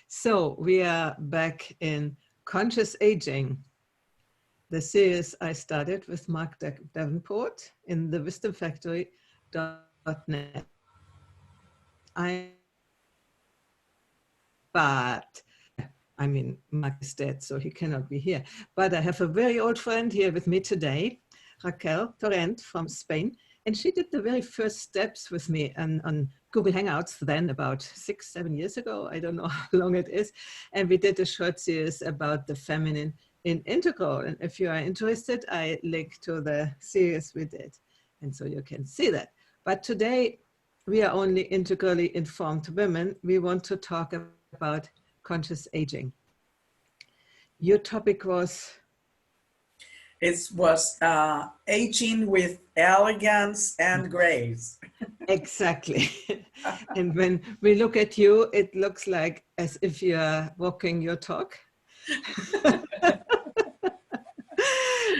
So we are back in Conscious Aging, the series I started with Mark Davenport in the wisdomfactory.net. But I mean, Mark is dead, so he cannot be here. But I have a very old friend here with me today, Raquel Torrent from Spain. And she did the very first steps with me on Google Hangouts then about 6-7 years ago. I don't know how long it is. And we did a short series about the feminine in Integral. And if you are interested, I link to the series we did. And so you can see that. But today, we are only integrally informed women. We want to talk about conscious aging. Your topic was? It was aging with elegance and grace. Exactly. And when we look at you, it looks like as if you are walking your talk.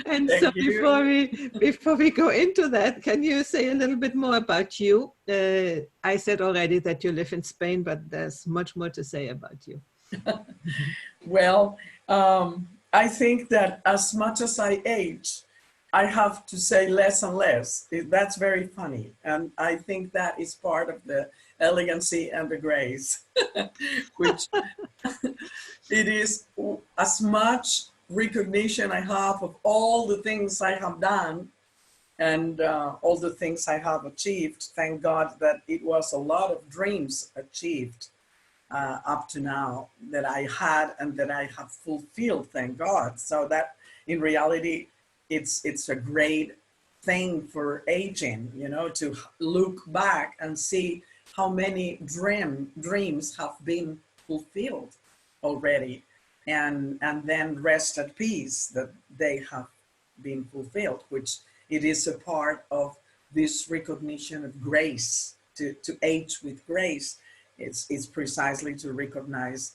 And so before we go into that, can you say a little bit more about you? I said already that you live in Spain, but there's much more to say about you. Well, I think that as much as I age, I have to say less and less. That's very funny. And I think that is part of the elegancy and the grace, which it is as much recognition I have of all the things I have done and all the things I have achieved. Thank God that it was a lot of dreams achieved up to now that I had and that I have fulfilled, thank God. So that in reality, it's a great thing for aging, you know, to look back and see how many dreams have been fulfilled already, and then rest at peace that they have been fulfilled, which it is a part of this recognition of grace, to age with grace. It's precisely to recognize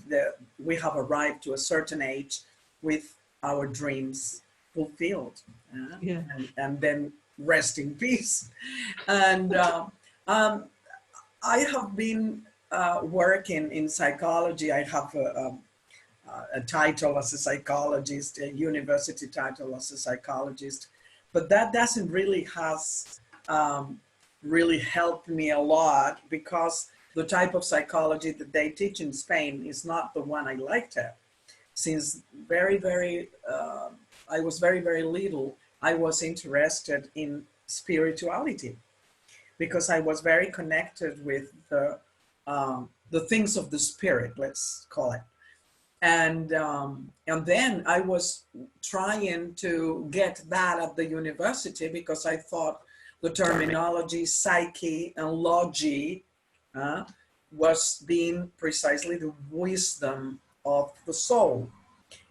that we have arrived to a certain age with our dreams fulfilled, and then rest in peace. And I have been working in psychology. I have a title as a psychologist, a university title as a psychologist, but that doesn't really really helped me a lot, because the type of psychology that they teach in Spain is not the one I liked. Since I was very little, I was interested in spirituality, because I was very connected with the things of the spirit, let's call it. And then I was trying to get that at the university, because I thought the terminology psyche and logy was being precisely the wisdom of the soul.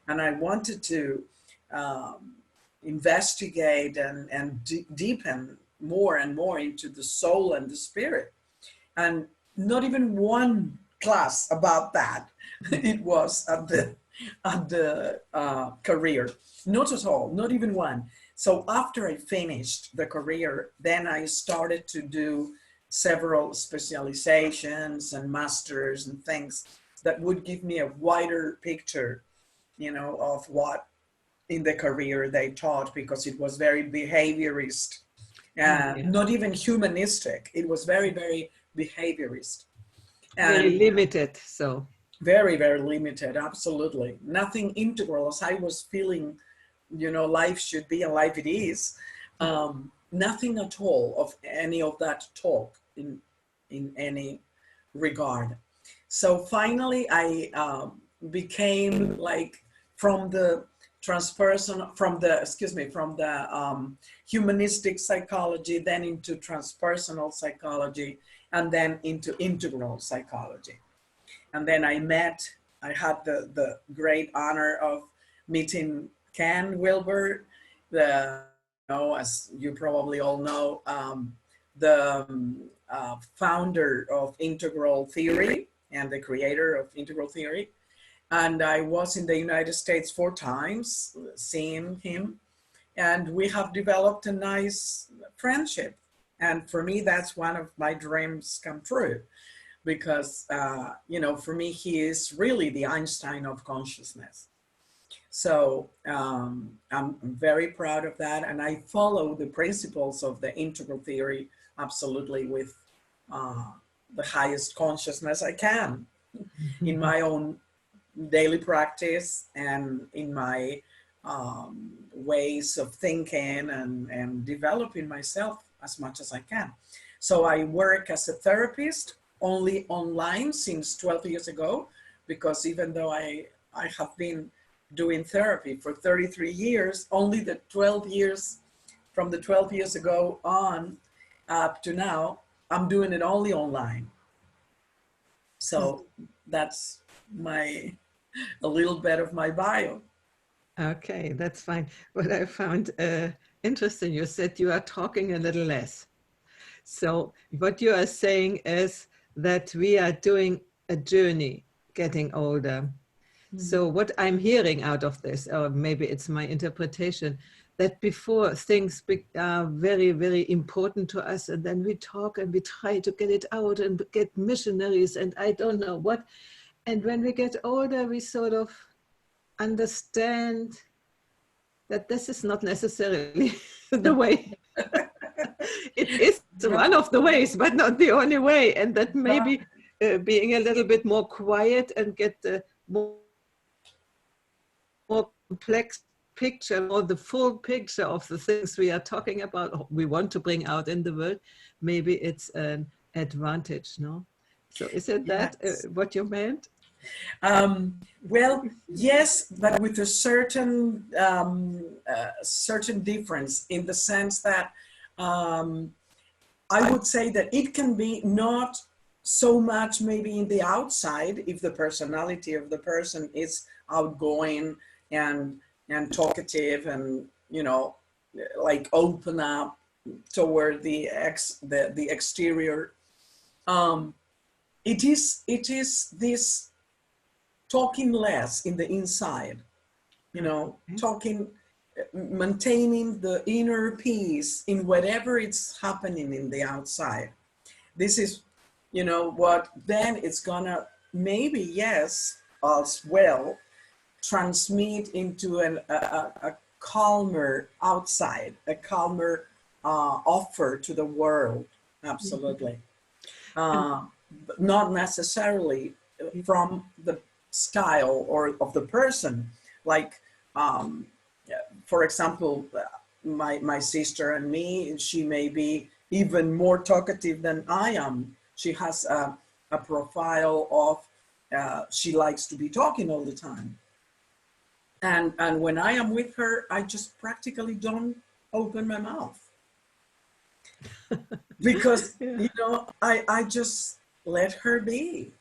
And I wanted to investigate and deepen more and more into the soul and the spirit. And not even one class about that it was at the career, not at all, not even one. So after I finished the career, then I started to do several specializations and masters and things that would give me a wider picture, you know, of what in the career they taught, because it was very behaviorist, not even humanistic. It was very behaviorist. And very limited, so. Very limited, absolutely. Nothing integral, as I was feeling, you know, life should be, and life it is. Nothing at all of any of that talk in any regard. So finally, I became like from the humanistic psychology, then into transpersonal psychology, and then into integral psychology. And then I had the great honor of meeting Ken Wilber, as you probably all know, the founder of integral theory and the creator of integral theory. And I was in the United States 4 times seeing him, and we have developed a nice friendship. And for me, that's one of my dreams come true, because, you know, for me, he is really the Einstein of consciousness. So I'm very proud of that. And I follow the principles of the integral theory absolutely with the highest consciousness I can in my own daily practice and in my ways of thinking and developing myself as much as I can. So I work as a therapist only online since 12 years ago, because even though I have been doing therapy for 33 years, only the 12 years, from the 12 years ago on up to now, I'm doing it only online. So that's a little bit of my bio. Okay, that's fine. What I found interesting, you said you are talking a little less. So what you are saying is that we are doing a journey getting older. So what I'm hearing out of this, or maybe it's my interpretation, that before things are very, very important to us, and then we talk and we try to get it out and get missionaries and I don't know what. And when we get older, we sort of understand that this is not necessarily the way. It is one of the ways, but not the only way. And that maybe being a little bit more quiet and get the more complex picture, or the full picture of the things we are talking about, we want to bring out in the world, maybe it's an advantage, no? So is it that what you meant? Well, yes, but with a certain certain difference, in the sense that I would say that it can be not so much maybe in the outside, if the personality of the person is outgoing and talkative and, you know, like open up toward the exterior. It is this talking less in the inside, you know, maintaining the inner peace in whatever it's happening in the outside. This is, you know, what then it's gonna maybe, yes, as well, transmit into a calmer outside, a calmer offer to the world. Absolutely. Not necessarily from the style or of the person, like for example, my sister and me, she may be even more talkative than I am. She has a profile of she likes to be talking all the time, and when I am with her, I just practically don't open my mouth because you know, I just let her be.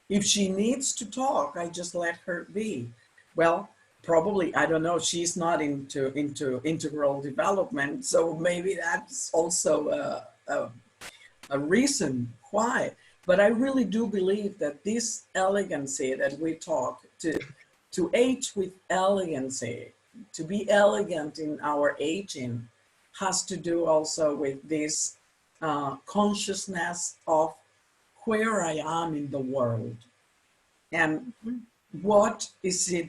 If she needs to talk, I just let her be. Well, probably, I don't know, she's not into integral development, so maybe that's also a reason why. But I really do believe that this elegancy that we talk, to age with elegancy, to be elegant in our aging, has to do also with this consciousness of where I am in the world and what is it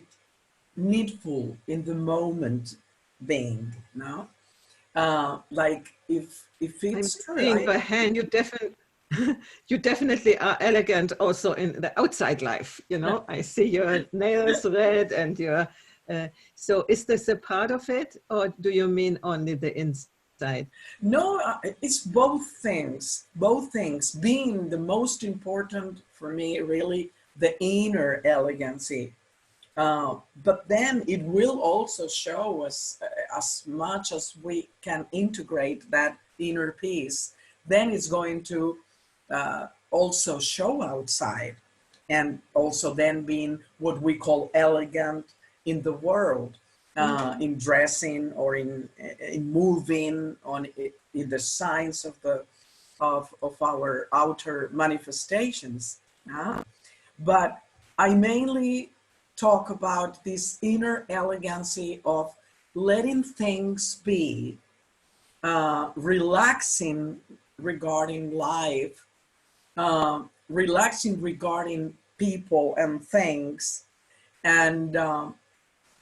needful in the moment being, no? Like if it's true. Seeing by hand, you definitely are elegant also in the outside life, you know. I see your nails red and your so is this a part of it, or do you mean only the inside? No, it's both things. Both things being the most important for me, really, the inner elegancy. But then it will also show us, as much as we can integrate that inner peace, then it's going to also show outside, and also then being what we call elegant in the world. In dressing or in moving, in the signs of our outer manifestations. But I mainly talk about this inner elegancy of letting things be, relaxing regarding life, relaxing regarding people and things, and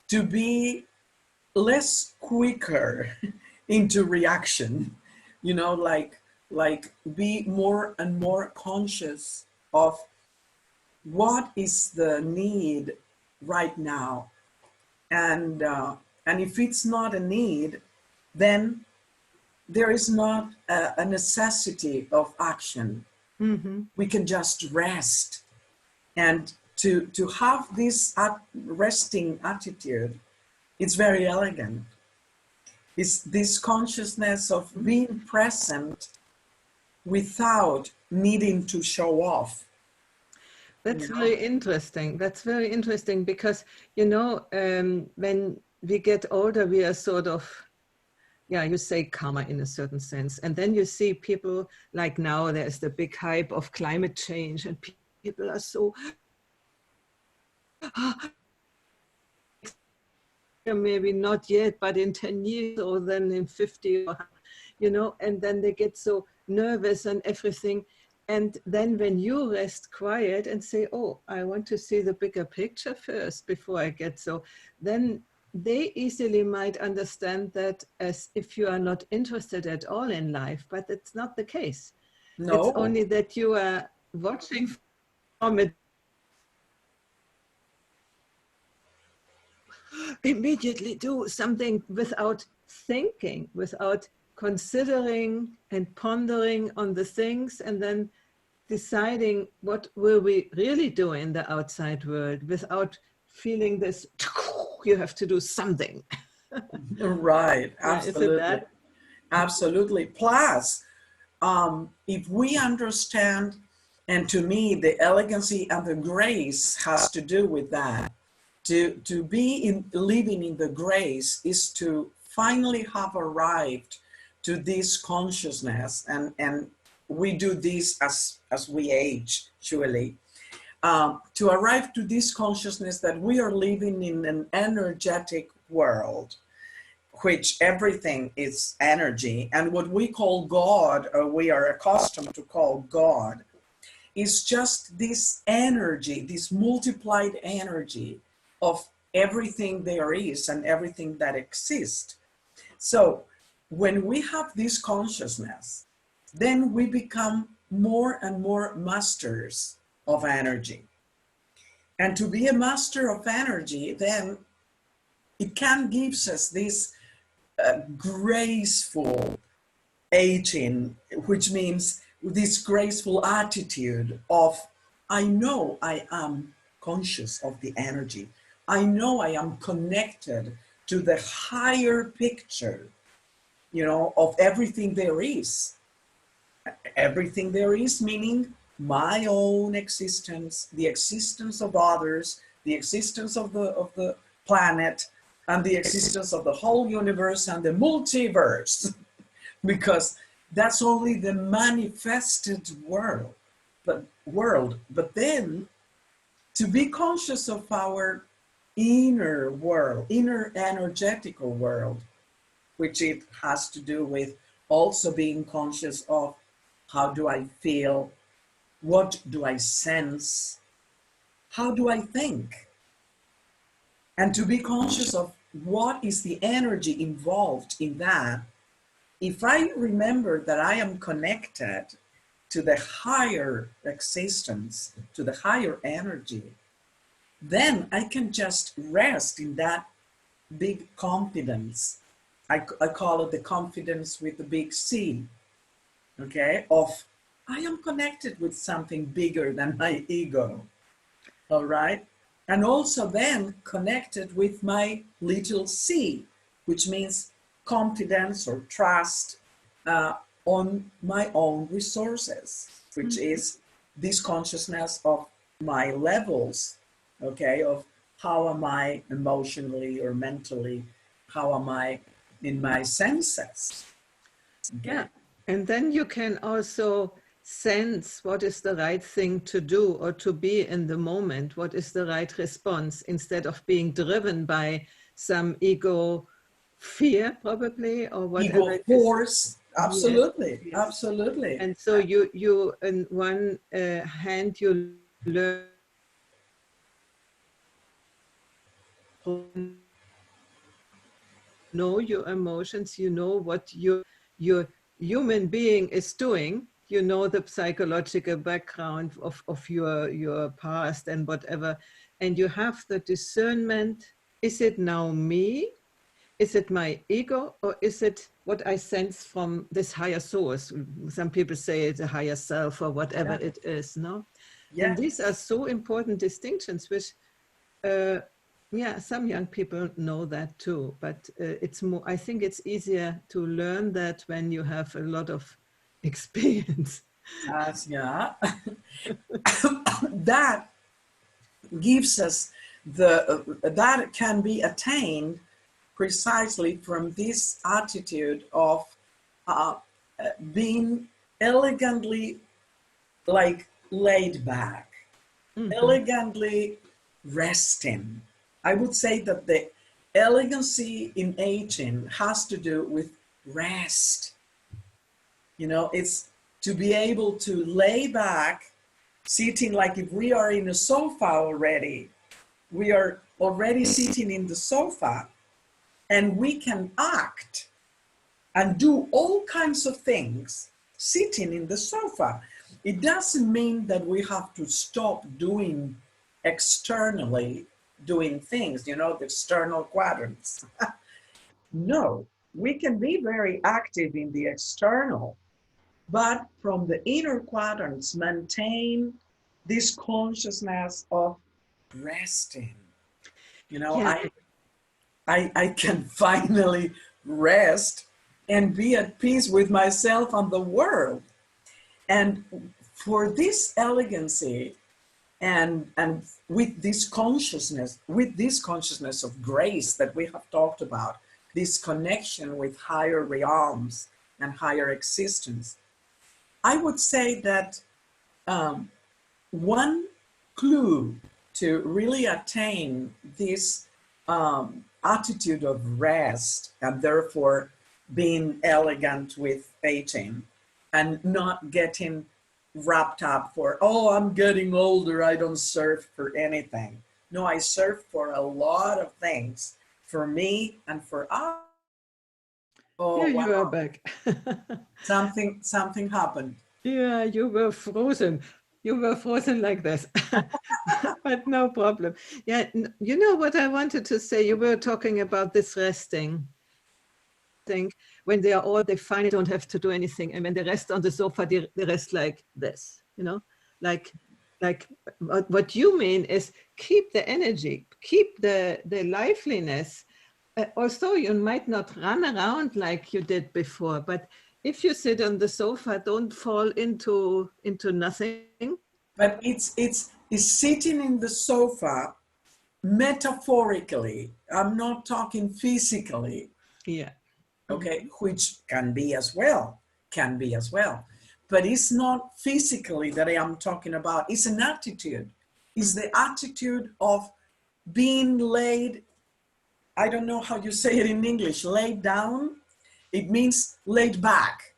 to be less quicker into reaction, you know, like be more and more conscious of what is the need right now, and if it's not a need, then there is not a necessity of action. Mm-hmm. We can just rest, and to have this resting attitude, it's very elegant. It's this consciousness of being present without needing to show off. That's very interesting. That's very interesting because, you know, when we get older, we are sort of, yeah, you say calmer in a certain sense. And then you see people like now, there's the big hype of climate change and people are so, maybe not yet, but in 10 years or then in 50, you know, and then they get so nervous and everything. And then when you rest quiet and say, oh, I want to see the bigger picture first before I get so, then they easily might understand that as if you are not interested at all in life, but it's not the case. No. It's only that you are watching from it. Immediately do something without thinking, without considering and pondering on the things, and then deciding what will we really do in the outside world without feeling this, you have to do something. Right, absolutely. Yeah, absolutely. Plus, if we understand, and to me, the elegancy and the grace has to do with that. To be living in the grace is to finally have arrived to this consciousness, and we do this as we age, surely, to arrive to this consciousness that we are living in an energetic world, which everything is energy, and what we call God, or we are accustomed to call God, is just this energy, this multiplied energy of everything there is and everything that exists. So when we have this consciousness, then we become more and more masters of energy. And to be a master of energy, then it can give us this graceful aging, which means this graceful attitude of, I know I am conscious of the energy. I know I am connected to the higher picture, you know, of everything there is. Everything there is, meaning my own existence, the existence of others, the existence of the planet, and the existence of the whole universe and the multiverse, because that's only the manifested world. But then to be conscious of our inner world, inner energetical world, which it has to do with also being conscious of how do I feel, what do I sense, how do I think, and to be conscious of what is the energy involved in that. If I remember that I am connected to the higher existence, to the higher energy, then I can just rest in that big confidence. I call it the confidence with the big C, okay, of I am connected with something bigger than my ego, all right? And also then connected with my little c, which means confidence or trust on my own resources, which is this consciousness of my levels, okay, of how am I emotionally or mentally, how am I in my senses. Okay. Yeah, and then you can also sense what is the right thing to do or to be in the moment, what is the right response, instead of being driven by some ego fear, probably, or whatever. Ego force, Absolutely, Yes. absolutely. And so you in one hand you learn know your emotions, you know what your human being is doing, you know the psychological background of your past and whatever, and you have the discernment, is it now me? Is it my ego, or is it what I sense from this higher source? Some people say it's a higher self or whatever Yeah. it is, no? And Yeah. these are so important distinctions, which, yeah, some young people know that too, but it's more, I think it's easier to learn that when you have a lot of experience. Yeah. That gives us that can be attained precisely from this attitude of uh, being elegantly like laid back, Mhm. elegantly resting. I would say that the elegancy in aging has to do with rest. You know, it's to be able to lay back, sitting like if we are in a sofa already. We are already sitting in the sofa and we can act and do all kinds of things sitting in the sofa. It doesn't mean that we have to stop doing externally doing things, you know, the external quadrants. No, we can be very active in the external, but from the inner quadrants, maintain this consciousness of resting. You know, Yeah, I can finally rest and be at peace with myself and the world. And for this elegancy and with this consciousness of grace that we have talked about, this connection with higher realms and higher existence, I would say that um, one clue to really attain this attitude of rest and therefore being elegant with aging and not getting wrapped up for, oh, I'm getting older, I don't serve for anything. No, I serve for a lot of things, for me and for others. Oh, here you are wow, back. something happened. Yeah, you were frozen. You were frozen like this, but no problem. Yeah, you know what I wanted to say? You were talking about this resting. Think when they are all, they finally don't have to do anything, and when they rest on the sofa, they rest like this. You know, like like what you mean is keep the energy, keep the liveliness. Also, you might not run around like you did before, but if you sit on the sofa, don't fall into nothing. But it's sitting in the sofa metaphorically. I'm not talking physically, Yeah. okay, which can be as well. But it's not physically that I am talking about. It's an attitude. It's Mhm. the attitude of being laid, I don't know how you say it in English, laid down. It means laid back.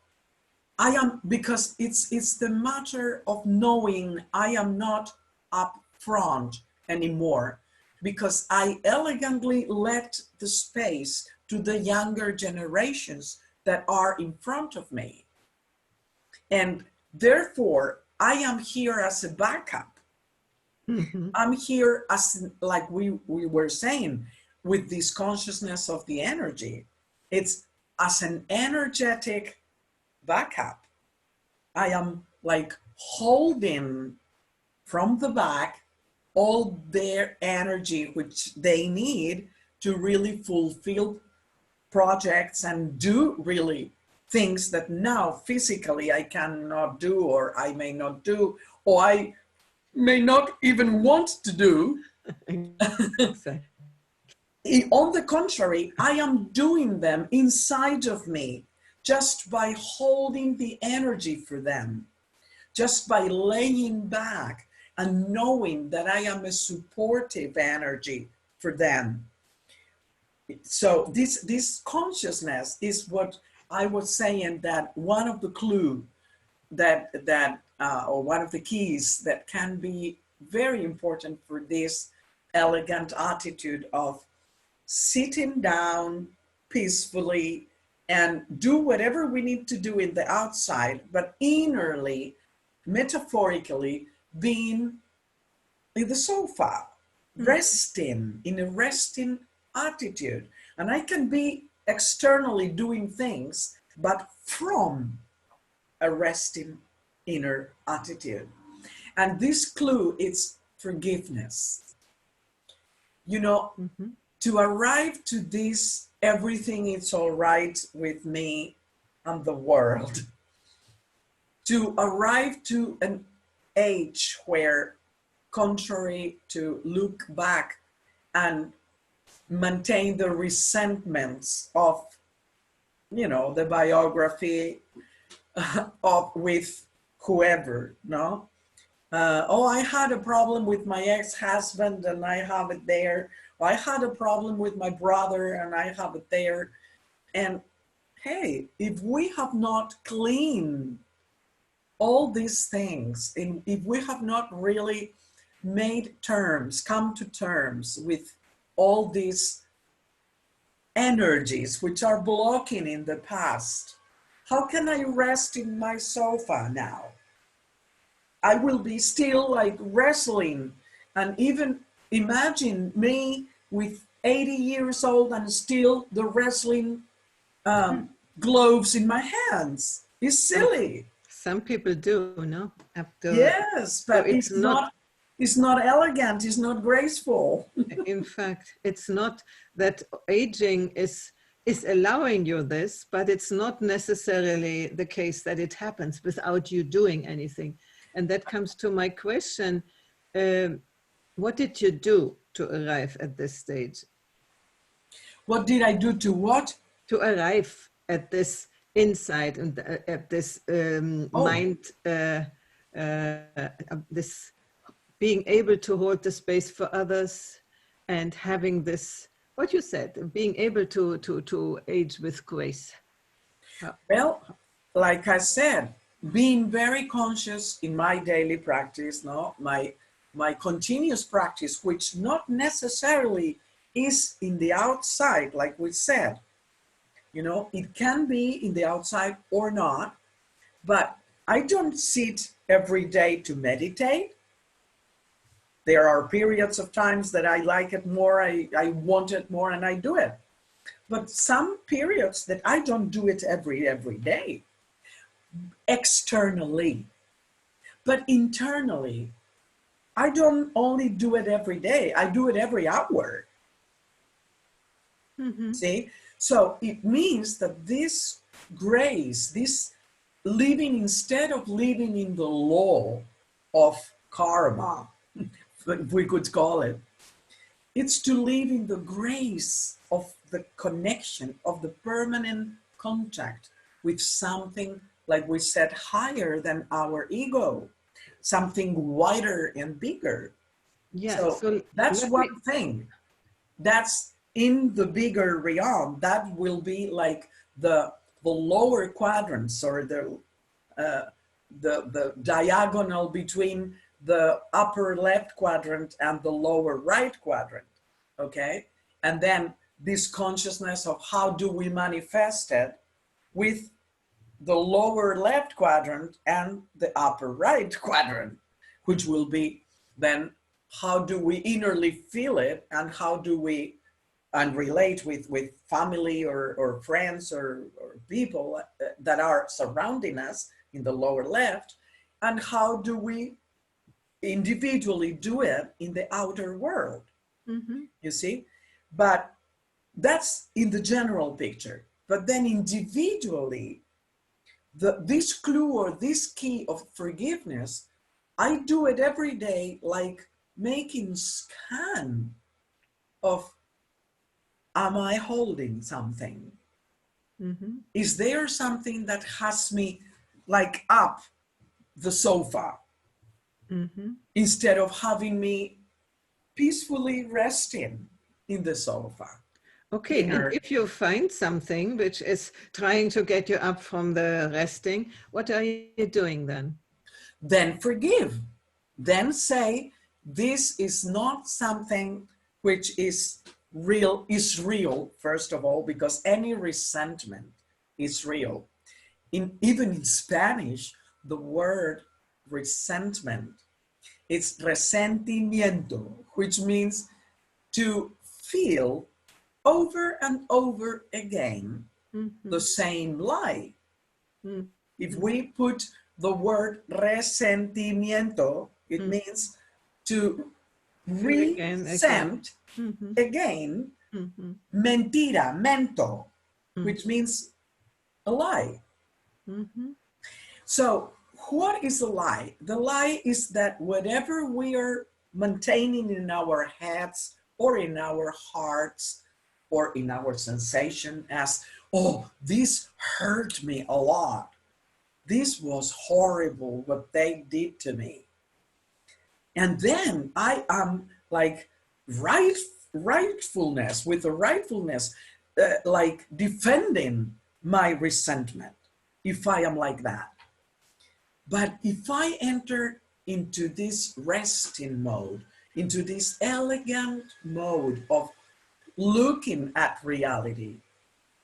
I am, because it's the matter of knowing I am not up front anymore, because I elegantly let the space to the younger generations that are in front of me. And therefore, I am here as a backup. Mhm. I'm here as, like we were saying, with this consciousness of the energy. It's as an energetic backup. I am like holding from the back all their energy, which they need to really fulfill projects and do really things that now physically I cannot do, or I may not do, or I may not even want to do. Exactly. On the contrary, I am doing them inside of me just by holding the energy for them, just by laying back and knowing that I am a supportive energy for them. So this consciousness is what I was saying that one of the clue or one of the keys that can be very important for this elegant attitude of sitting down peacefully and do whatever we need to do in the outside, but innerly, metaphorically, being in the sofa, resting, in a resting attitude. And I can be externally doing things, but from a resting inner attitude. And this clue is forgiveness. You know, to arrive to this, everything is all right with me and the world. To arrive to an age where, contrary to look back and maintain the resentments of, you know, the biography of with whoever, no? Oh, I had a problem with my ex-husband and I have it there. Or I had a problem with my brother and I have it there. And hey, if we have not cleaned all these things, and if we have not really come to terms with all these energies which are blocking in the past, how can I rest in my sofa now? I will be still like wrestling. And even imagine me with 80 years old and still the wrestling gloves in my hands. It's silly. Some people do, no? Yes, but so it's not elegant, it's not graceful. In fact, it's not that aging is allowing you this, but it's not necessarily the case that it happens without you doing anything. And that comes to my question. What did you do to arrive at this stage? What did I do to what? To arrive at this insight and at this mind, this being able to hold the space for others and having this, what you said, being able to age with grace. Well, like I said, being very conscious in my daily practice, no, my continuous practice, which not necessarily is in the outside, like we said. You know, it can be in the outside or not, but I don't sit every day to meditate. There are periods of times that I like it more, I want it more, and I do it. But some periods that I don't do it every day, externally. But internally, I don't only do it every day, I do it every hour. See? So it means that this grace, this living, instead of living in the law of karma, if we could call it, it's to live in the grace of the connection, of the permanent contact with something, like we said, higher than our ego, something wider and bigger. Yeah, so that's one thing. That's in the bigger realm. That will be like the lower quadrants, or the diagonal between the upper left quadrant and the lower right quadrant, okay? And then this consciousness of how do we manifest it with the lower left quadrant and the upper right quadrant, which will be then how do we innerly feel it, and how do we relate with family or friends or people that are surrounding us in the lower left, and how do we individually do it in the outer world. You see? But that's in the general picture. But then individually, this clue or this key of forgiveness, I do it every day, like making scan of, am I holding something? Is there something that has me like up the sofa instead of having me peacefully resting in the sofa? Okay, and inner. if you find something which is trying to get you up from the resting, what are you doing then? Then forgive. Then say, this is not something which is real, first of all, because any resentment is real. Even in Spanish, the word resentment, it's resentimiento, which means to feel over and over again the same lie. Mm-hmm. If we put the word resentimiento, it Mm-hmm. means to Again, again. resent Mm-hmm. again Mm-hmm. mentira, mento, Mm-hmm. which means a lie. Mm-hmm. So, what is a lie? The lie is that whatever we are maintaining in our heads or in our hearts or in our sensation as, oh, this hurt me a lot. This was horrible what they did to me. And then I am like rightfulness, with the rightfulness, like defending my resentment if I am like that. But if I enter into this resting mode, into this elegant mode of looking at reality,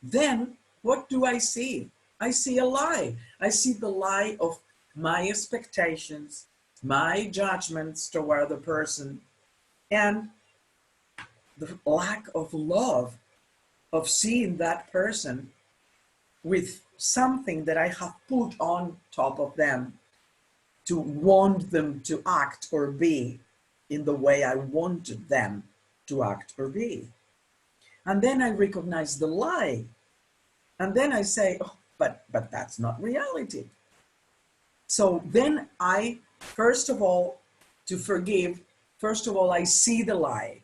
then what do I see? I see a lie. I see the lie of my expectations, my judgments toward the person, and the lack of love of seeing that person with something that I have put on top of them to want them to act or be in the way I wanted them to act or be. And then I recognize the lie. And then I say, oh, but that's not reality. So then I, first of all, to forgive, first of all, I see the lie.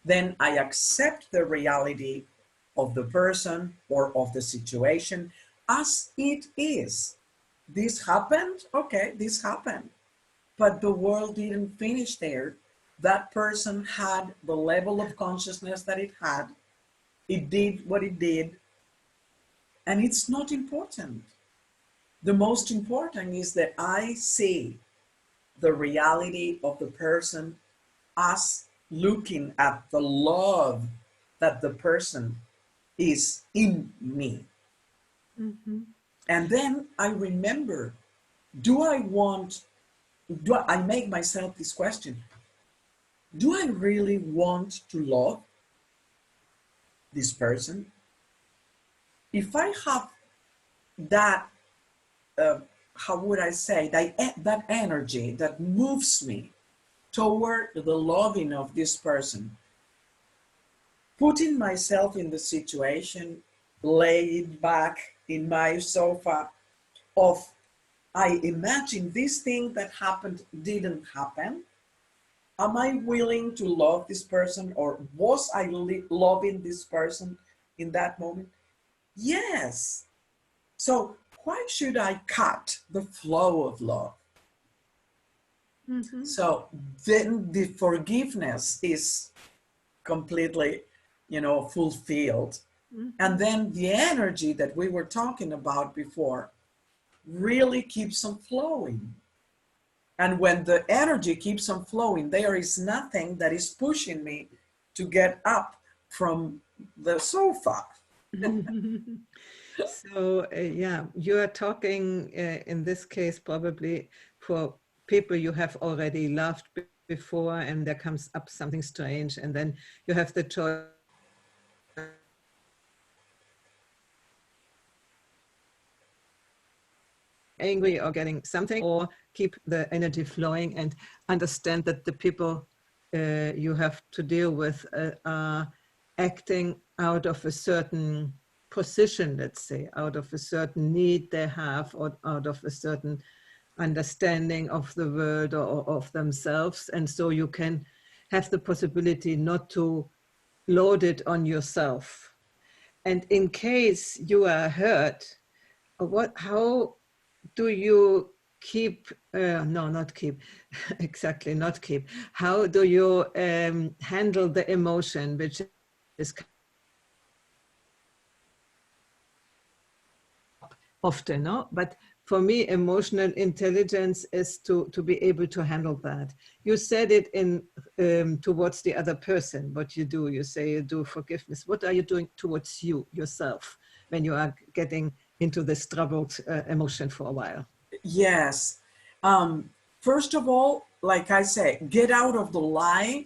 Then I accept the reality of the person or of the situation as it is. This happened, okay, this happened. But the world didn't finish there. That person had the level of consciousness that it had. It did what it did. And it's not important. The most important is that I see the reality of the person as looking at the love that the person is in me. Mm-hmm. And then I remember, I make myself this question, do I really want to love this person? If I have that, how would I say, that energy that moves me toward the loving of this person, putting myself in the situation, laid back in my sofa, of I imagine this thing that happened didn't happen. Am I willing to love this person, or was I loving this person in that moment? Yes. So why should I cut the flow of love? Mm-hmm. So then the forgiveness is completely, fulfilled. Mm-hmm. And then the energy that we were talking about before really keeps on flowing. And when the energy keeps on flowing, there is nothing that is pushing me to get up from the sofa. So, yeah, you are talking in this case probably for people you have already loved before, and there comes up something strange, and then you have the choice angry or getting something, or keep the energy flowing and understand that the people you have to deal with are acting out of a certain position, let's say, out of a certain need they have, or out of a certain understanding of the world or of themselves. And so you can have the possibility not to load it on yourself. And in case you are hurt, how do you keep, no, not keep, exactly, not keep. How do you handle the emotion which is often, no? But for me, emotional intelligence is to be able to handle that. You said it in towards the other person, what you do. You say you do forgiveness. What are you doing towards you, yourself, when you are getting into this troubled emotion for a while? Yes. First of all, like I say, get out of the lie,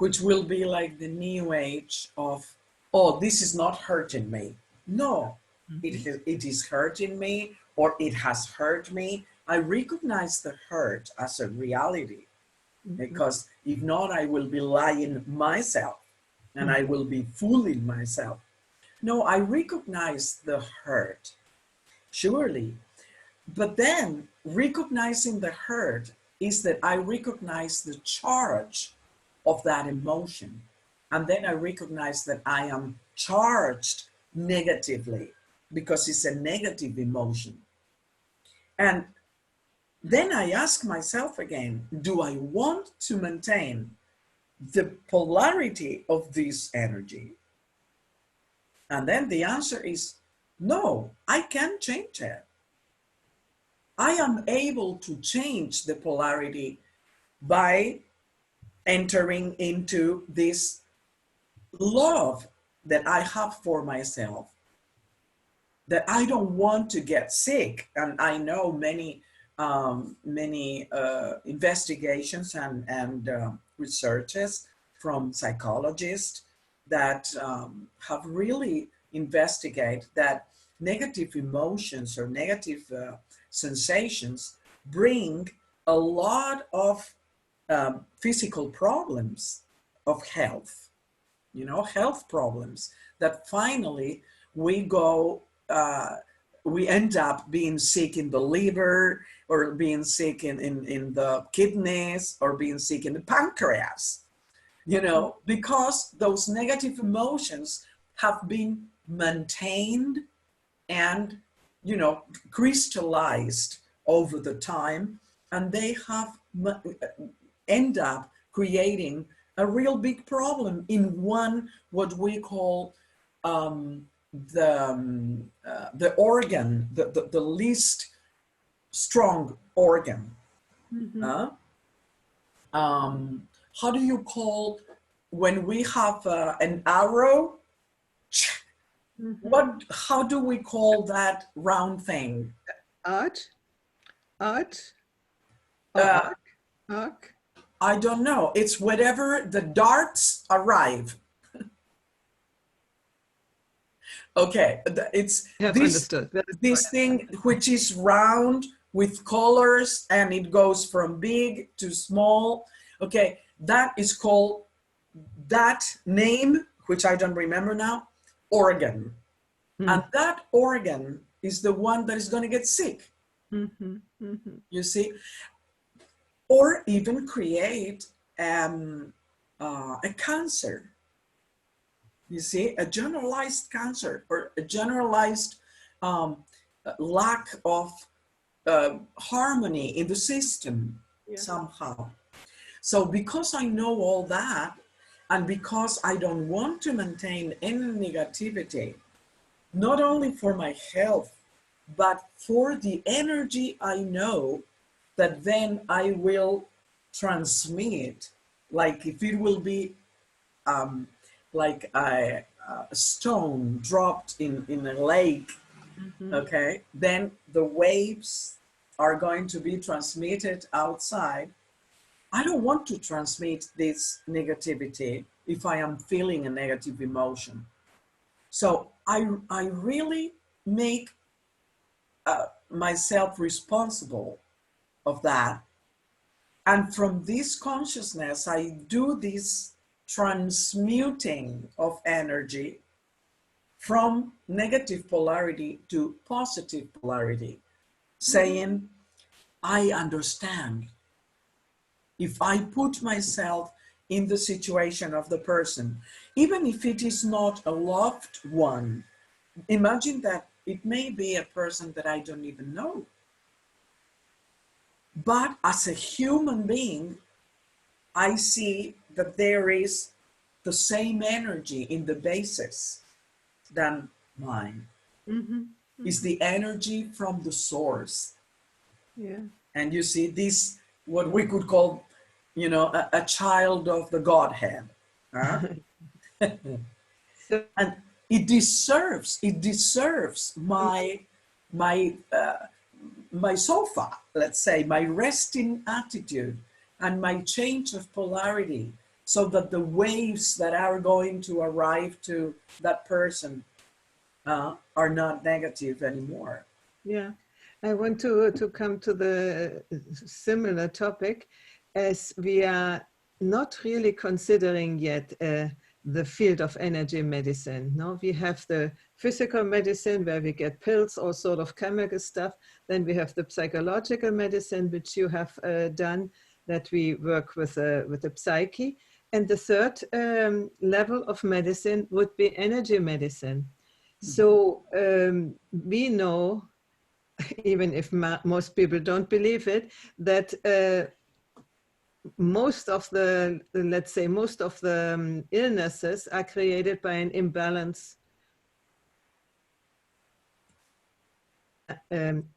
which will be like the new age of, oh, this is not hurting me. No, it is hurting me, or it has hurt me. I recognize the hurt as a reality, because if not, I will be lying myself and I will be fooling myself. No, I recognize the hurt, surely. But then recognizing the hurt is that I recognize the charge of that emotion. And then I recognize that I am charged negatively because it's a negative emotion. And then I ask myself again, do I want to maintain the polarity of this energy? And then the answer is no, I can change it. I am able to change the polarity by entering into this love that I have for myself, that I don't want to get sick. And I know many investigations and researches from psychologists that have really investigated that negative emotions or negative sensations bring a lot of physical problems of health, health problems that finally we end up being sick in the liver, or being sick in the kidneys, or being sick in the pancreas, because those negative emotions have been maintained and, crystallized over the time, and they have end up creating a real big problem in one, what we call the organ, the least strong organ. How do you call when we have an arrow? How do we call that round thing? Arch? Arc? I don't know. It's wherever the darts arrive. Okay, it's this thing which is round with colors, and it goes from big to small. Okay, that is called, that name, which I don't remember now, organ. And that organ is the one that is going to get sick. You see? Or even create a cancer. You see, a generalized cancer, or a generalized lack of harmony in the system somehow. So because I know all that, and because I don't want to maintain any negativity, not only for my health, but for the energy I know that then I will transmit, like if it will be like a stone dropped in a lake, okay, then the waves are going to be transmitted outside. I don't want to transmit this negativity if I am feeling a negative emotion. So I really make myself responsible of that. And from this consciousness, I do this transmuting of energy from negative polarity to positive polarity, saying, I understand. If I put myself in the situation of the person, even if it is not a loved one, imagine that it may be a person that I don't even know. But as a human being, I see that there is the same energy in the basis than mine. is the energy from the source. Yeah. And you see this, what we could call, you know, a child of the Godhead. Huh? So, And it deserves my my sofa, let's say, my resting attitude and my change of polarity, so that the waves that are going to arrive to that person are not negative anymore. yeah, I want to come to the similar topic, as we are not really considering yet the field of energy medicine. No, we have the physical medicine where we get pills, all sort of chemical stuff. Then we have the psychological medicine, which you have done, that we work with the psyche. And the third level of medicine would be energy medicine. So we know, even if most people don't believe it, that most of the, let's say, most of the illnesses are created by an imbalance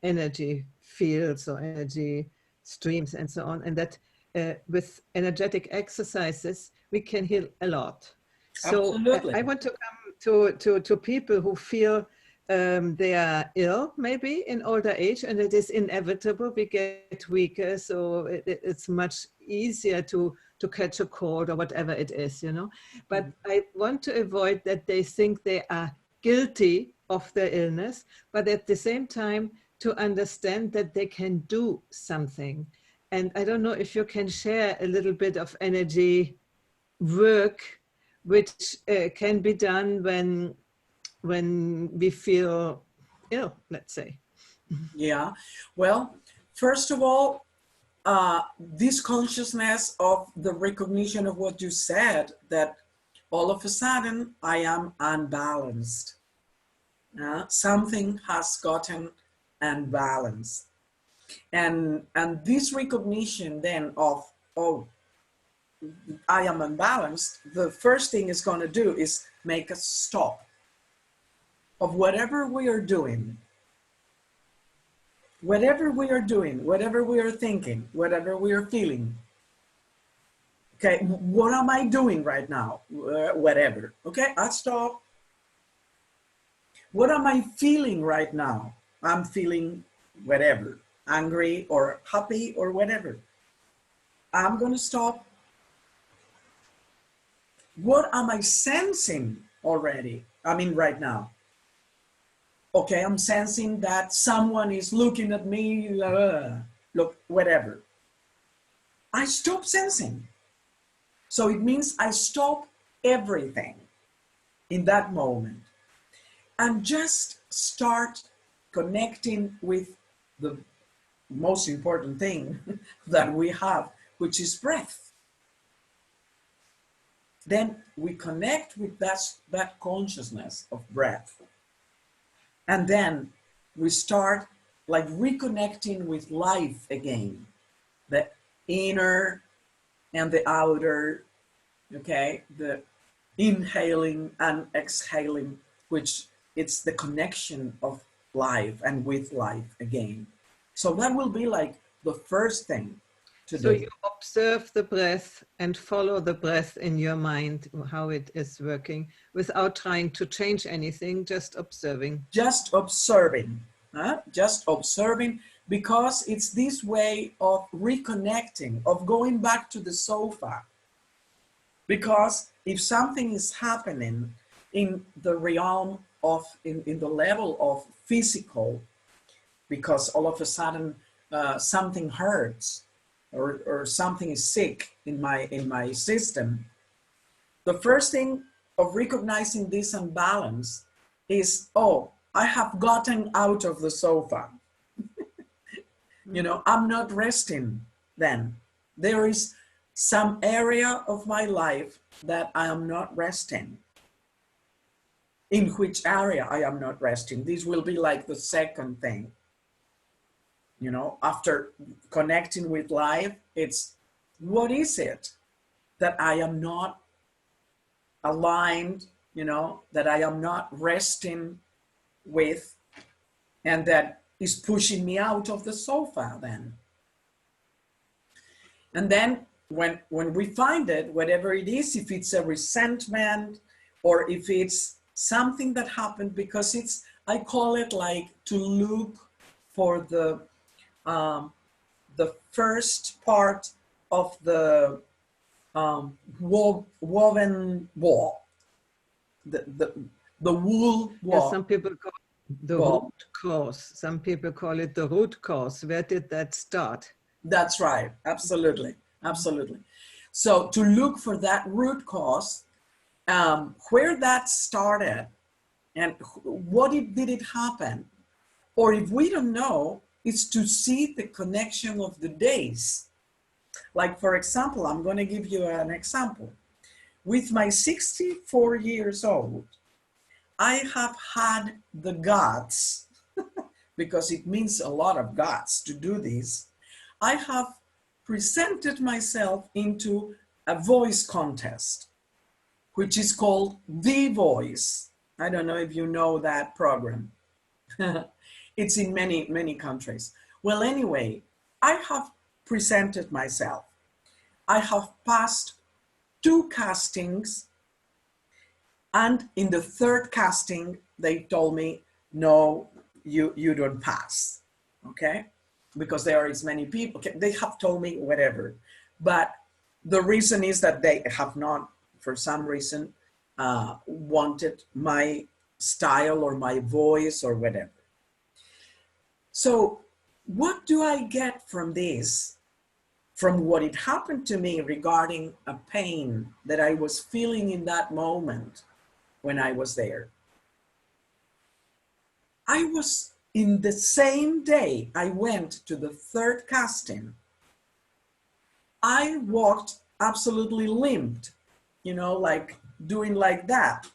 energy fields or energy streams and so on, and that with energetic exercises we can heal a lot. So Absolutely. I want to come to people who feel they are ill, maybe in older age, and it is inevitable. We get weaker, so it's much easier to catch a cold or whatever it is, you know. But I want to avoid that they think they are guilty of their illness, but at the same time to understand that they can do something. And I don't know if you can share a little bit of energy work which can be done when we feel ill, let's say. Yeah. Well, first of all, this consciousness of the recognition of what you said, that all of a sudden I am unbalanced. Something has gotten unbalanced. And this recognition then of, oh, I am unbalanced, the first thing it's going to do is make a stop of whatever we are doing. Whatever we are doing, whatever we are thinking, whatever we are feeling. Okay, what am I doing right now? Whatever. Okay, I stop. What am I feeling right now? I'm feeling whatever, angry or happy or whatever. I'm going to stop. What am I sensing already? I mean, right now. Okay, I'm sensing that someone is looking at me, look, whatever. I stop sensing. So it means I stop everything in that moment and just start connecting with the most important thing that we have, which is breath. Then we connect with that consciousness of breath. And then we start like reconnecting with life again, the inner and the outer, okay, the inhaling and exhaling, which it's the connection of life and with life again. So that will be like the first thing to do. So you observe the breath and follow the breath in your mind, how it is working, without trying to change anything, just observing. Just observing, just observing, because it's this way of reconnecting, of going back to the sofa. Because if something is happening in the realm of, in the level of physical, because all of a sudden something hurts or something is sick in my system, the first thing of recognizing this imbalance is, oh, I have gotten out of the sofa. You know, I'm not resting then. There is some area of my life that I am not resting. In which area I am not resting? This will be like the second thing. You know, after connecting with life, it's what is it that I am not aligned, you know, that I am not resting with, and that is pushing me out of the sofa then. And then when we find it, whatever it is, if it's a resentment or if it's something that happened, because it's, I call it like to look for the first part of the woven wall, the wool wall. Yeah, some people call it the root cause. Some people call it the root cause. Where did that start? That's right. Absolutely. Absolutely. So to look for that root cause, where that started and what did it happen? Or if we don't know, it's to see the connection of the days. Like, for example, I'm going to give you an example. With my 64 years old, I have had the guts, because it means a lot of guts to do this. I have presented myself into a voice contest, which is called The Voice. I don't know if you know that program. It's in many, many countries. Well, anyway, I have presented myself. I have passed 2 castings, and in the 3rd casting, they told me, no, you don't pass, okay? Because there are as many people, they have told me whatever. But the reason is that they have not, for some reason, wanted my style or my voice or whatever. So what do I get from this? From what it happened to me regarding a pain that I was feeling in that moment when I was there. I was, in the same day I went to the 3rd casting, I walked absolutely limped, you know, like doing like that,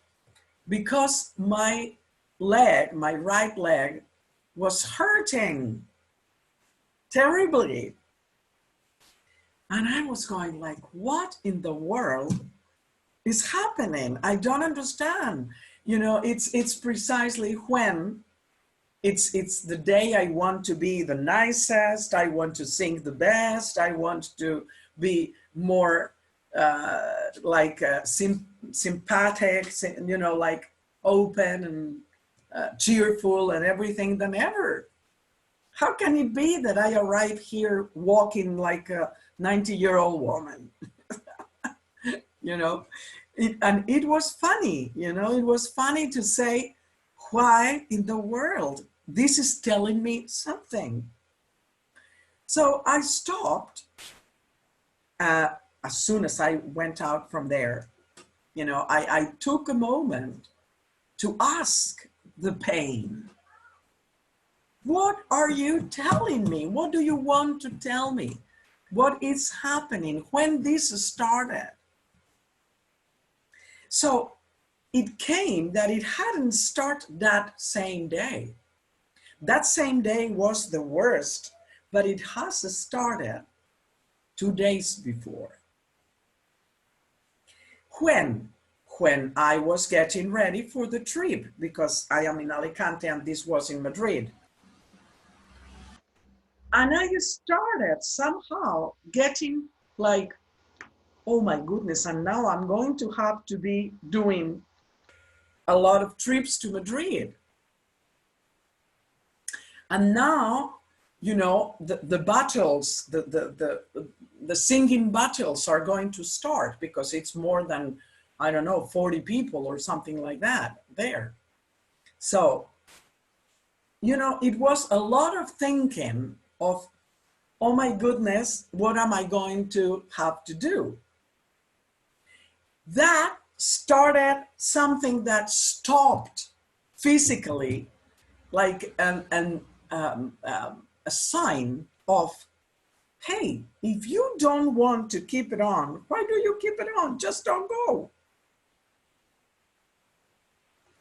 because my leg, my right leg, was hurting terribly. And I was going like, what in the world is happening? I don't understand. You know, it's precisely when it's the day I want to be the nicest, I want to sing the best, I want to be more sympathetic, you know, like open and cheerful and everything than ever. How can it be that I arrive here walking like a 90-year-old woman? You know, and it was funny, you know, it was funny to say, why in the world? This is telling me something. So I stopped as soon as I went out from there. You know, I took a moment to ask the pain, what are you telling me? What do you want to tell me? What is happening? When this started? So it came that it hadn't started that same day. That same day was the worst, but it has started 2 days before. When I was getting ready for the trip, because I am in Alicante and this was in Madrid. And I started somehow getting like, oh my goodness, and now I'm going to have to be doing a lot of trips to Madrid. And now, you know, the battles, the singing battles are going to start, because it's more than, I don't know, 40 people or something like that there. So, you know, it was a lot of thinking of, oh my goodness, what am I going to have to do? That started something that stopped physically, like a sign of, hey, if you don't want to keep it on, why do you keep it on? Just don't go.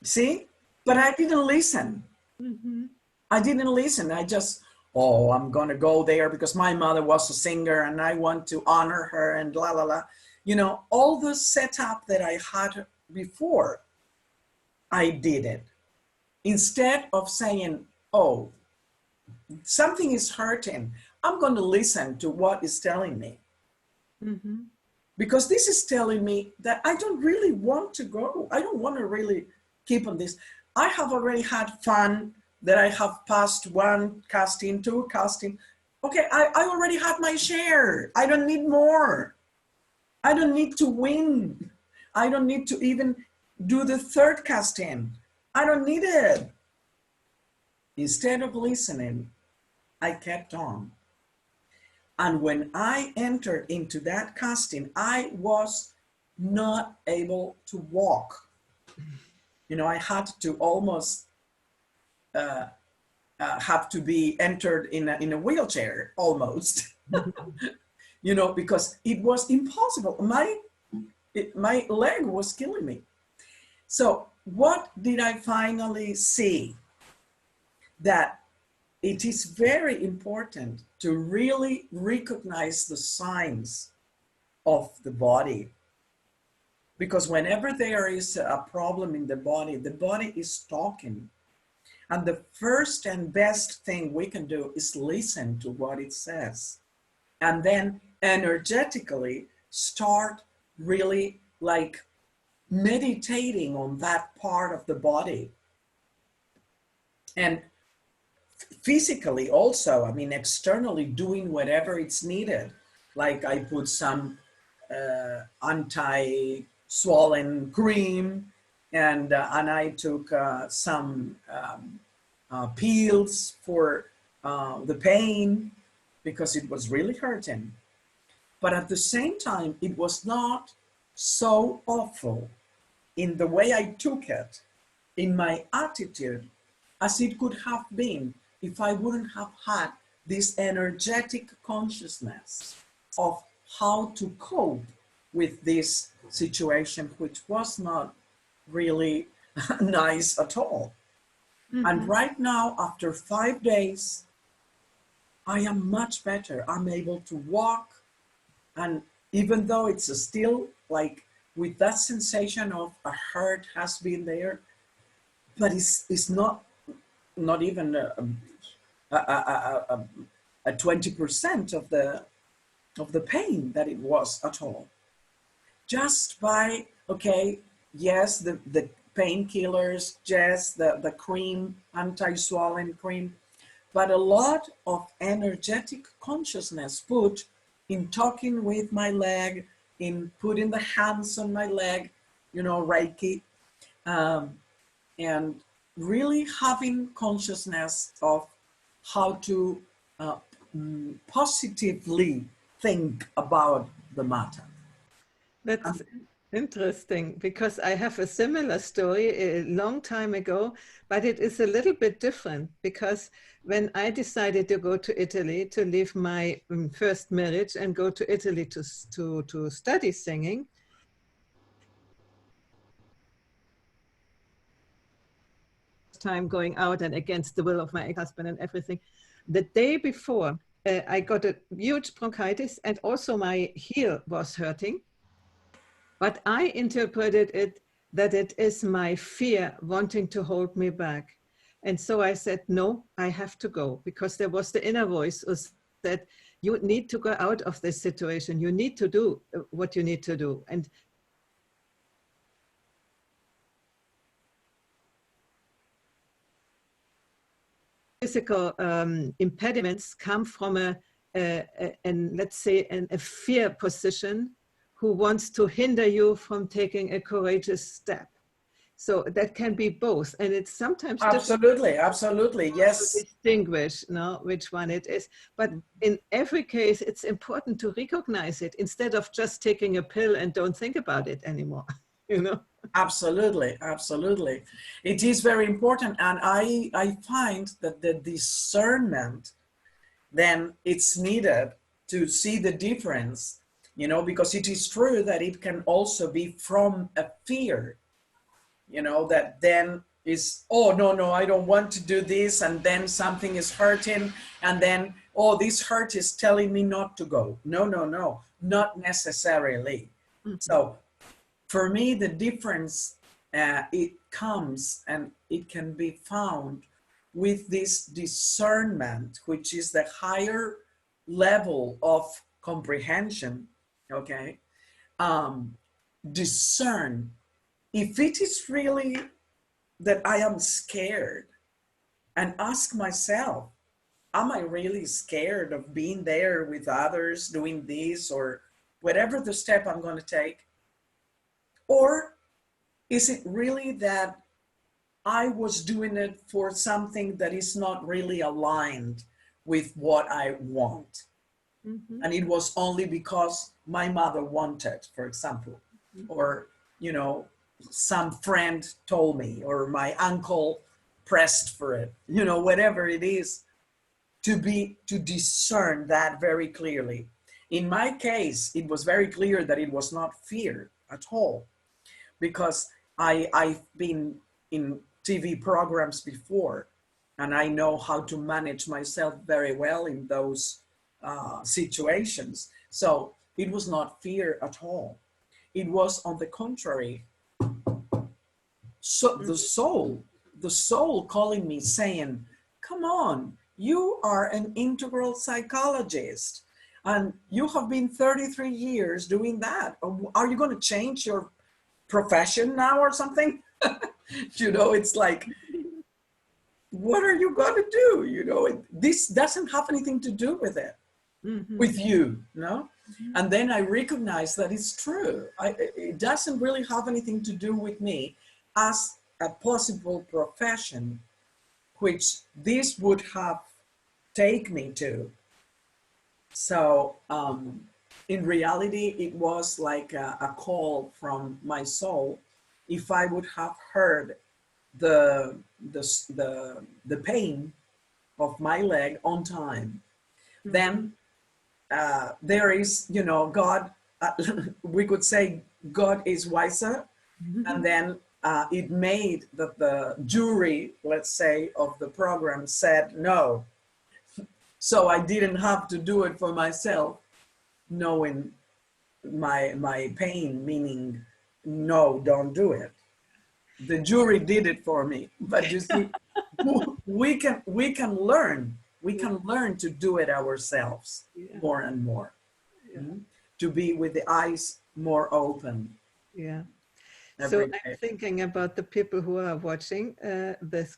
See? But I didn't listen. Mm-hmm. I didn't listen. I just, oh, I'm going to go there because my mother was a singer and I want to honor her and la, la, la. You know, all the setup that I had before, I did it. Instead of saying, oh, something is hurting. I'm going to listen to what is telling me. Mm-hmm. Because this is telling me that I don't really want to go. I don't want to really keep on this. I have already had fun, that I have passed one casting, two casting. Okay, I already had my share. I don't need more. I don't need to win. I don't need to even do the third casting. I don't need it. Instead of listening, I kept on. And when I entered into that casting, I was not able to walk. You know, I had to almost have to be entered in a wheelchair, almost. You know, because it was impossible. My leg was killing me. So what did I finally see? That it is very important to really recognize the signs of the body. Because whenever there is a problem in the body is talking. And the first and best thing we can do is listen to what it says. And then energetically start really like meditating on that part of the body. And physically also, I mean, externally doing whatever it's needed. Like I put some anti-swollen cream, and I took some pills for the pain, because it was really hurting. But at the same time, it was not so awful in the way I took it, in my attitude, as it could have been if I wouldn't have had this energetic consciousness of how to cope with this situation, which was not really nice at all. Mm-hmm. And right now, after 5 days, I am much better. I'm able to walk. And even though it's still like with that sensation of a hurt has been there, but it's not even a 20% of the pain that it was at all. Just by, okay, yes, the painkillers, yes, the cream, anti-swollen cream, but a lot of energetic consciousness put in talking with my leg, in putting the hands on my leg, you know, Reiki, and really having consciousness of how to positively think about the matter. That's interesting, because I have a similar story a long time ago, but it is a little bit different, because when I decided to go to Italy, to leave my first marriage and go to Italy to study singing, time going out and against the will of my ex-husband and everything. The day before, I got a huge bronchitis, and also my heel was hurting. But I interpreted it that it is my fear wanting to hold me back. And so I said, no, I have to go, because there was the inner voice who said, you need to go out of this situation. You need to do what you need to do. And physical impediments come from let's say, a fear position, who wants to hinder you from taking a courageous step. So that can be both, and it's sometimes absolutely, yes, to distinguish which one it is. But in every case, it's important to recognize it instead of just taking a pill and don't think about it anymore. You know. Absolutely. It is very important, and I find that the discernment then it's needed to see the difference, you know, because it is true that it can also be from a fear, you know, that then is, oh, no, I don't want to do this, and then something is hurting, and then, oh, this hurt is telling me not to go. No, not necessarily. Mm-hmm. So for me, the difference, it comes and it can be found with this discernment, which is the higher level of comprehension, okay? Discern if it is really that I am scared, and ask myself, am I really scared of being there with others doing this or whatever the step I'm going to take? Or is it really that I was doing it for something that is not really aligned with what I want? Mm-hmm. And it was only because my mother wanted, for example, or, you know, some friend told me, or my uncle pressed for it, you know, whatever it is, to discern that very clearly. In my case, it was very clear that it was not fear at all, because I've been in TV programs before, and I know how to manage myself very well in those situations. So it was not fear at all. It was, on the contrary, so the soul calling me, saying, come on, you are an integral psychologist and you have been 33 years doing that. Are you going to change your profession now or something? You know, it's like, what are you going to do? You know, this doesn't have anything to do with it, with you, no? And then I recognize that it's true. It doesn't really have anything to do with me as a possible profession, which this would have taken me to. So in reality, it was like a call from my soul. If I would have heard the pain of my leg on time, then there is, you know, God, we could say God is wiser. And then it made that the jury, let's say, of the program said no. So I didn't have to do it for myself, knowing my pain, meaning, no, don't do it. The jury did it for me. But you see, we can learn. We can learn to do it ourselves more and more. To be with the eyes more open. Yeah. So I'm thinking about the people who are watching this.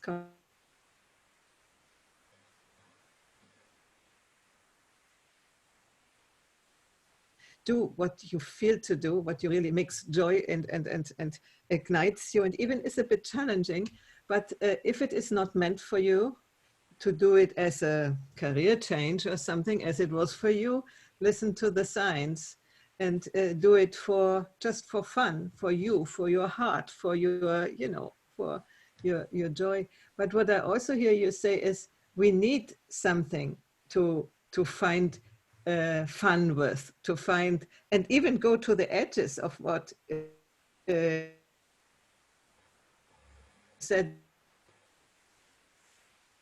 Do what you feel to do, what you really makes joy and ignites you, and even is a bit challenging. But if it is not meant for you to do it as a career change or something, as it was for you, listen to the signs and do it just for fun, for you, for your heart, for your, you know, for your joy. But what I also hear you say is we need something to find fun with, to find, and even go to the edges of what said.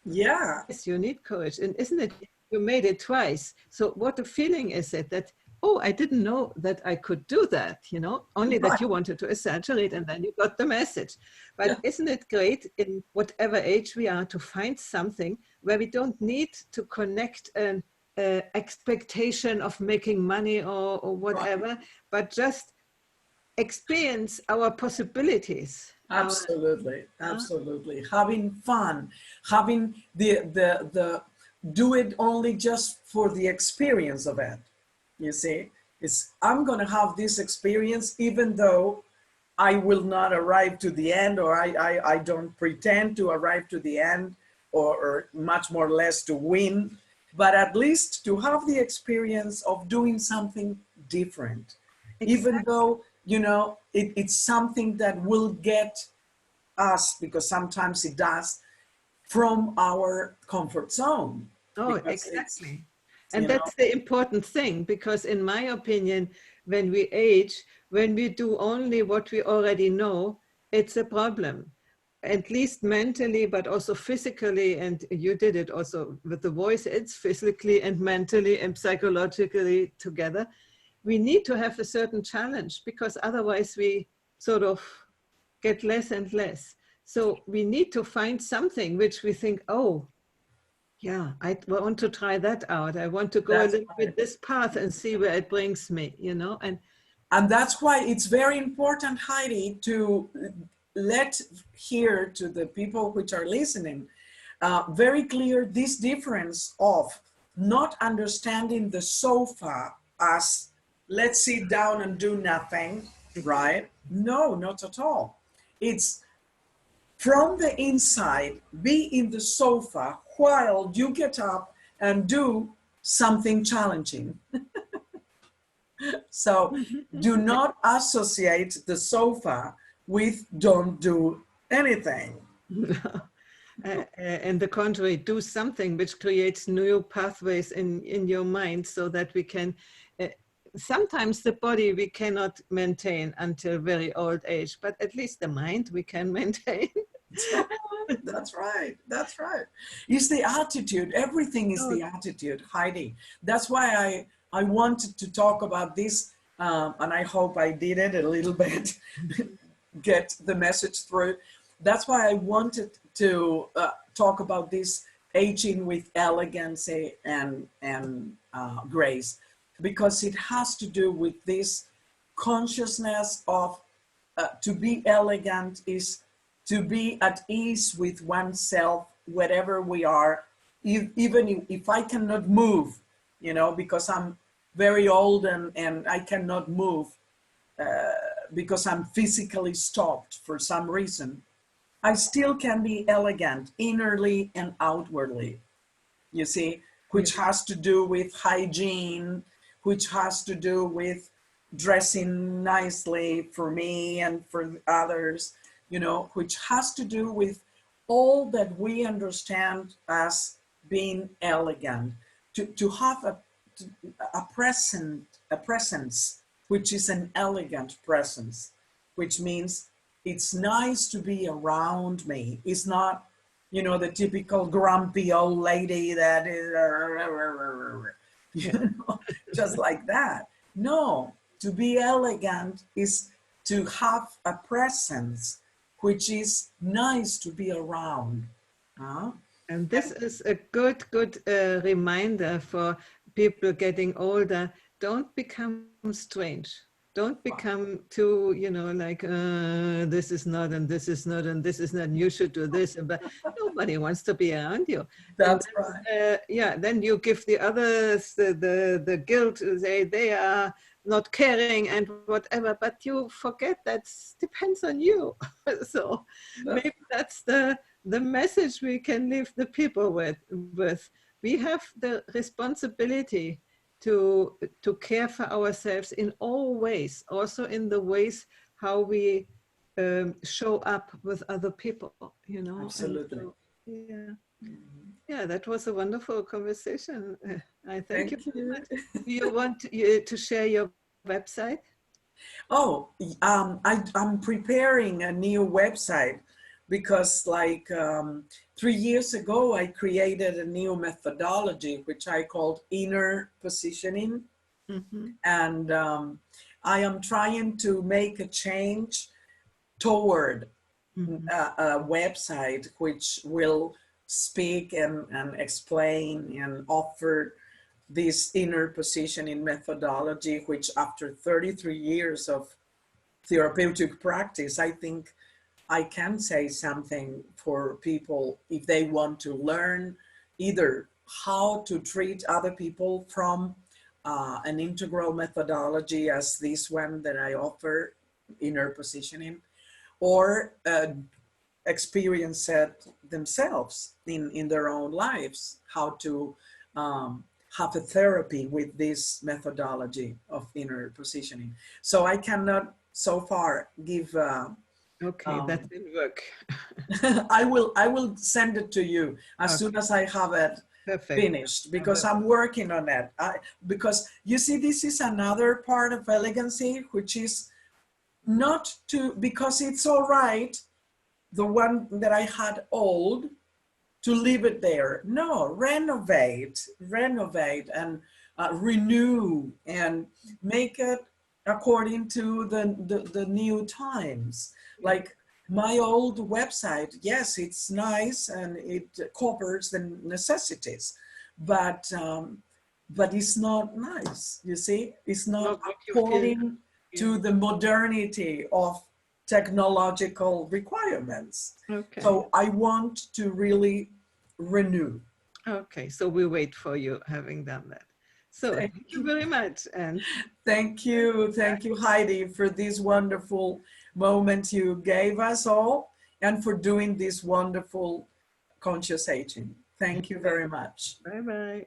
Yeah. Yes, you need courage. And isn't it, you made it twice. So what a feeling is it that, oh, I didn't know that I could do that, you know, only that you wanted to exaggerate and then you got the message. But isn't it great in whatever age we are to find something where we don't need to connect an expectation of making money or whatever, but just experience our possibilities. Absolutely, absolutely. Having fun, having the do it only just for the experience of it. You see, I'm going to have this experience even though I will not arrive to the end, or I don't pretend to arrive to the end, or much more less to win, but at least to have the experience of doing something different. Exactly. Even though, you know, it's something that will get us, because sometimes it does, from our comfort zone. Oh, exactly. And that's the important thing, because in my opinion, when we age, when we do only what we already know, it's a problem. At least mentally, but also physically, and you did it also with the voice, it's physically and mentally and psychologically together. We need to have a certain challenge, because otherwise we sort of get less and less. So we need to find something which we think, oh, yeah, I want to try that out. I want to go a That's little right. bit this path and see where it brings me, you know. And that's why it's very important, Heidi, to let hear to the people which are listening very clear this difference of not understanding the sofa as let's sit down and do nothing, right? No, not at all. It's from the inside, be in the sofa while you get up and do something challenging. So do not associate the sofa with don't do anything. And the contrary, do something which creates new pathways in your mind so that we can, sometimes the body we cannot maintain until very old age, but at least the mind we can maintain. That's right. That's right. It's the attitude. Everything is the attitude, Heidi. That's why I wanted to talk about this, and I hope I did it a little bit, get the message through. That's why I wanted to talk about this aging with elegance and grace, because it has to do with this consciousness of to be elegant is to be at ease with oneself, wherever we are, even if I cannot move, you know, because I'm very old and I cannot move because I'm physically stopped for some reason, I still can be elegant innerly and outwardly, you see, which has to do with hygiene, which has to do with dressing nicely for me and for others, you know, which has to do with all that we understand as being elegant, to have a presence, which is an elegant presence, which means it's nice to be around me. It's not, you know, the typical grumpy old lady that is, you know, just like that. No, to be elegant is to have a presence which is nice to be around. And this is a good reminder for people getting older. Don't become strange. Don't become too, you know, like, this is not, and this is not, and this is not, and you should do this. But nobody wants to be around you. That's right. Yeah, then you give the others the guilt, say they are not caring and whatever, but you forget that depends on you. So maybe that's the message we can leave the people with. We have the responsibility to care for ourselves in all ways, also in the ways how we show up with other people, you know. Absolutely. So, yeah. Yeah, that was a wonderful conversation. I thank you very much. Do you want to share your website? Oh, I'm preparing a new website because like 3 years ago, I created a new methodology, which I called inner positioning. Mm-hmm. And I am trying to make a change toward a website which will speak and explain and offer this inner positioning methodology, which after 33 years of therapeutic practice, I think I can say something for people if they want to learn either how to treat other people from an integral methodology as this one that I offer, inner positioning, or experience it themselves in their own lives, how to have a therapy with this methodology of inner positioning. So I cannot so far give okay, that will work. I will send it to you as soon as I have it finished, because I'm working on it. Because you see, this is another part of elegancy, which is not to, because it's all right, the one that I had old, to leave it there. No, renovate and renew and make it according to the new times. Like My old website, yes, it's nice and it covers the necessities, but it's not nice. You see, it's not Not make you feel, according yeah. to the modernity of technological requirements. Okay. So I want to really renew. Okay. So we wait for you having done that. So Thank thank you you. very much. And Thank you, Heidi, for this wonderful moment you gave us all and for doing this wonderful conscious aging. Thank you very much. bye bye.